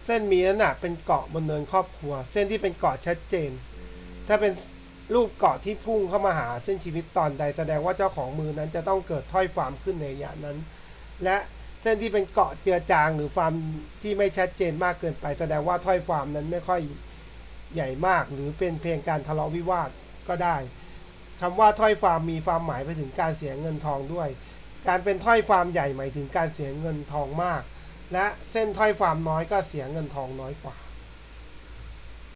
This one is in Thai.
เส้นมีน้ำหนักเป็นเกาะบนเนินครอบครัวเส้นที่เป็นเกาะชัดเจนถ้าเป็นรูปเกาะที่พุ่งเข้ามาหาเส้นชีวิตตอนใดแสดงว่าเจ้าของมือนั้นจะต้องเกิดถ้อยฟาร์มขึ้นในระยะนั้นและเส้นที่เป็นเกาะเจือจางหรือฟาร์มที่ไม่ชัดเจนมากเกินไปแสดงว่าถ้อยฟาร์มนั้นไม่ค่อยใหญ่มากหรือเป็นเพียงการทะเลาะวิวาทก็ได้คำว่าถ้อยฟาร์มมีความหมายไปถึงการเสียเงินทองด้วยการเป็นถ้อยฟาร์มใหญ่หมายถึงการเสียเงินทองมากและเส้นถ้อยฟาร์มน้อยก็เสียเงินทองน้อยกว่า